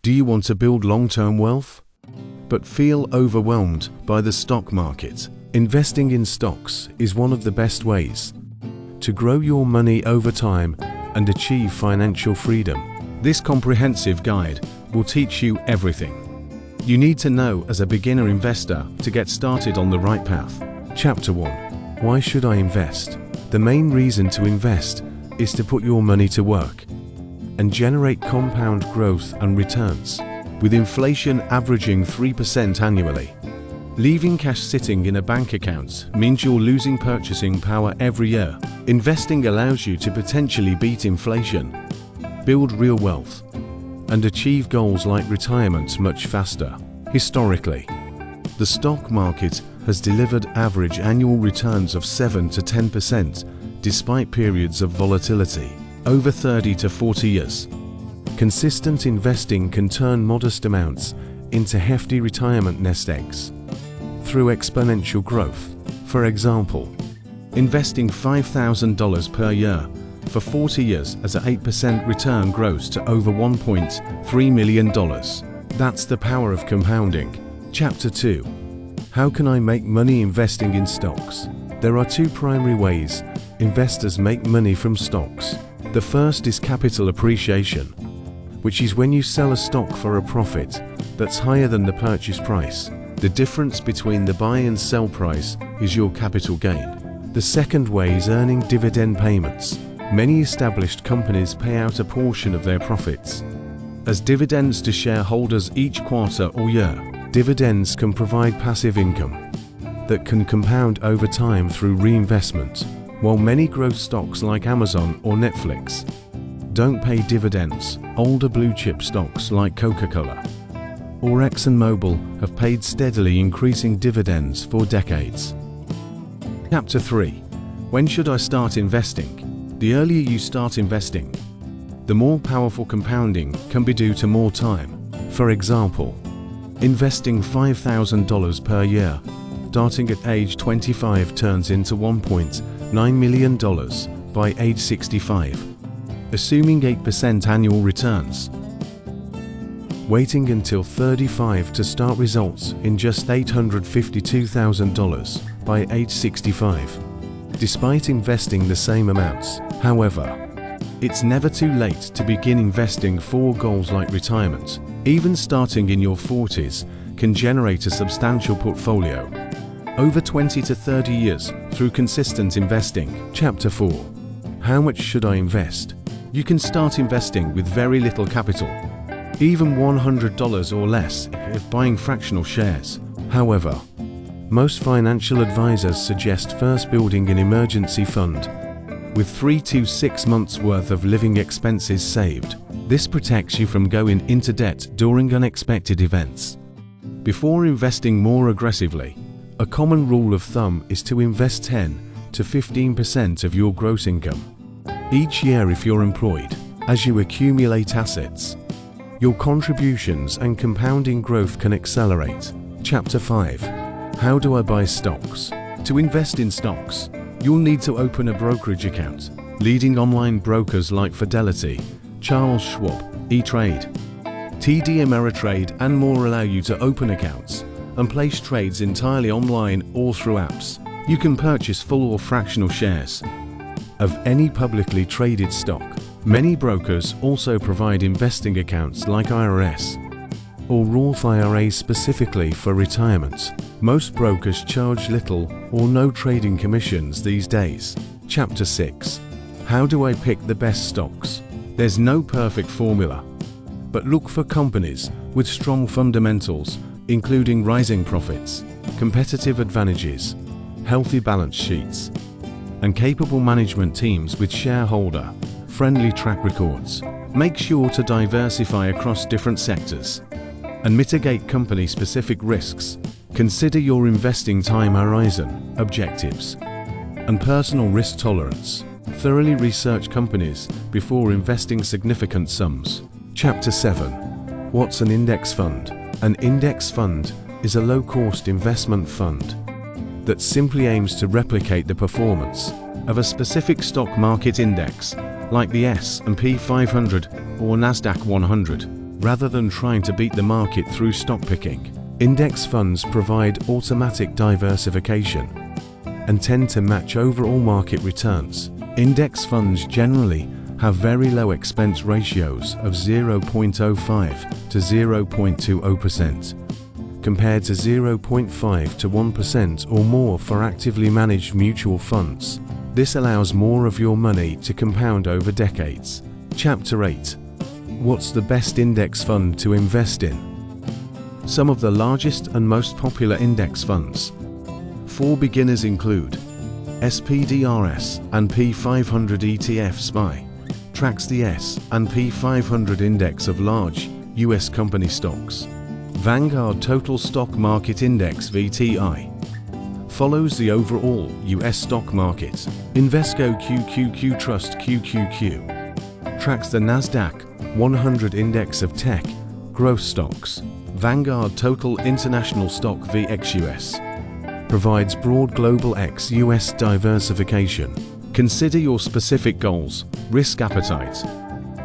Do you want to build long-term wealth, but feel overwhelmed by the stock market? Investing in stocks is one of the best ways to grow your money over time and achieve financial freedom. This comprehensive guide will teach you everything you need to know as a beginner investor to get started on the right path. Chapter 1. Why should I invest? The main reason to invest is to put your money to work and generate compound growth and returns, with inflation averaging 3% annually. Leaving cash sitting in a bank account means you're losing purchasing power every year. Investing allows you to potentially beat inflation, build real wealth, and achieve goals like retirement much faster. Historically, the stock market has delivered average annual returns of 7 to 10% despite periods of volatility over 30 to 40 years. Consistent investing can turn modest amounts into hefty retirement nest eggs through exponential growth. For example, investing $5,000 per year for 40 years as an 8% return grows to over $1.3 million. That's the power of compounding. Chapter 2. How can I make money investing in stocks? There are two primary ways investors make money from stocks. The first is capital appreciation, which is when you sell a stock for a profit that's higher than the purchase price. The difference between the buy and sell price is your capital gain. The second way is earning dividend payments. Many established companies pay out a portion of their profits as dividends to shareholders each quarter or year. Dividends can provide passive income that can compound over time through reinvestment, while many growth stocks like Amazon or Netflix don't pay dividends. Older blue-chip stocks like Coca-Cola or ExxonMobil have paid steadily increasing dividends for decades. Chapter 3. When should I start investing? The earlier you start investing, the more powerful compounding can be due to more time. For example, investing $5,000 per year, starting at age 25, turns into $1.9 million by age 65, assuming 8% annual returns. Waiting until 35 to start results in just $852,000 by age 65. Despite investing the same amounts, however, it's never too late to begin investing for goals like retirement. Even starting in your 40s can generate a substantial portfolio over 20 to 30 years through consistent investing. Chapter 4. How much should I invest? You can start investing with very little capital, even $100 or less if buying fractional shares. However, most financial advisors suggest first building an emergency fund with 3 to 6 months worth of living expenses saved. This protects you from going into debt during unexpected events. Before investing more aggressively, a common rule of thumb is to invest 10 to 15% of your gross income each year if you're employed. As you accumulate assets, your contributions and compounding growth can accelerate. Chapter 5. How do I buy stocks? To invest in stocks, you'll need to open a brokerage account. Leading online brokers like Fidelity, Charles Schwab, E-Trade, TD Ameritrade and more allow you to open accounts and place trades entirely online or through apps. You can purchase full or fractional shares of any publicly traded stock. Many brokers also provide investing accounts like IRS or Roth IRAs specifically for retirement. Most brokers charge little or no trading commissions these days. Chapter 6. How do I pick the best stocks? There's no perfect formula, but look for companies with strong fundamentals, including rising profits, competitive advantages, healthy balance sheets, and capable management teams with shareholder-friendly track records. Make sure to diversify across different sectors and mitigate company-specific risks. Consider your investing time horizon, objectives, and personal risk tolerance. Thoroughly research companies before investing significant sums. Chapter 7. What's an index fund? An index fund is a low-cost investment fund that simply aims to replicate the performance of a specific stock market index, like the S&P 500 or NASDAQ 100. Rather than trying to beat the market through stock picking, index funds provide automatic diversification and tend to match overall market returns. Index funds generally have very low expense ratios of 0.05 to 0.20%, compared to 0.5 to 1% or more for actively managed mutual funds. This allows more of your money to compound over decades. Chapter 8. What's the best index fund to invest in? Some of the largest and most popular index funds for beginners include SPDRS and P500 ETF SPY. Tracks the S&P 500 index of large US company stocks. Vanguard Total Stock Market Index VTI follows the overall US stock market. Invesco QQQ Trust QQQ tracks the Nasdaq 100 index of tech growth stocks. Vanguard Total International Stock VXUS provides broad global ex-US diversification. Consider your specific goals, risk appetite,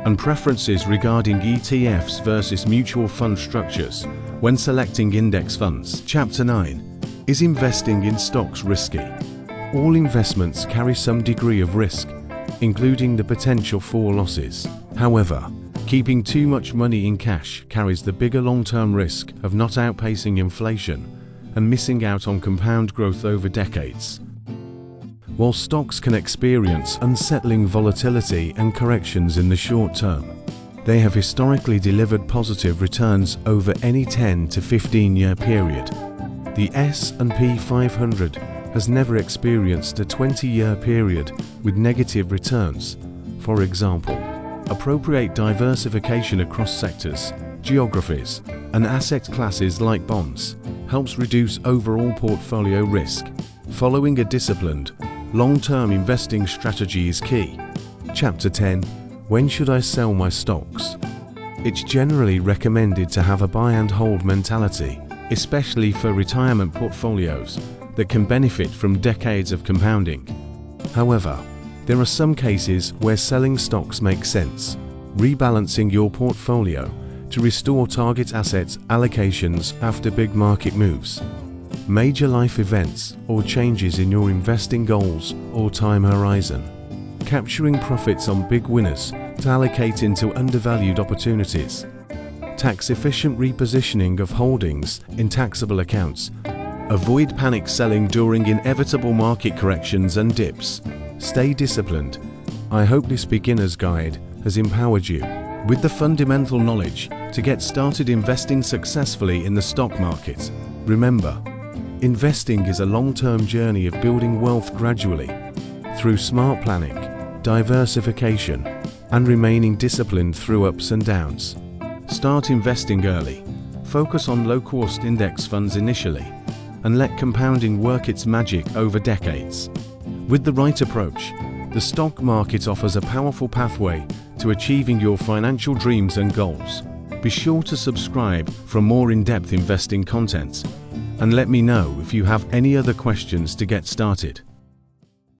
and preferences regarding ETFs versus mutual fund structures when selecting index funds. Chapter 9. Is investing in stocks risky? All investments carry some degree of risk, including the potential for losses. However, keeping too much money in cash carries the bigger long-term risk of not outpacing inflation and missing out on compound growth over decades. While stocks can experience unsettling volatility and corrections in the short term, they have historically delivered positive returns over any 10 to 15-year period. The S&P 500 has never experienced a 20-year period with negative returns. For example, appropriate diversification across sectors, geographies, and asset classes like bonds helps reduce overall portfolio risk. Following a disciplined, long-term investing strategy is key. Chapter 10. When should I sell my stocks? It's generally recommended to have a buy and hold mentality, especially for retirement portfolios that can benefit from decades of compounding. However, there are some cases where selling stocks makes sense, rebalancing your portfolio to restore target asset allocations after big market moves, major life events, or changes in your investing goals or time horizon. Capturing profits on big winners to allocate into undervalued opportunities. Tax-efficient repositioning of holdings in taxable accounts. Avoid panic selling during inevitable market corrections and dips. Stay disciplined. I hope this beginner's guide has empowered you with the fundamental knowledge to get started investing successfully in the stock market. Remember, investing is a long-term journey of building wealth gradually through smart planning, diversification, and remaining disciplined through ups and downs. Start investing early, focus on low-cost index funds initially, and let compounding work its magic over decades. With the right approach, the stock market offers a powerful pathway to achieving your financial dreams and goals. Be sure to subscribe for more in-depth investing content, and let me know if you have any other questions to get started.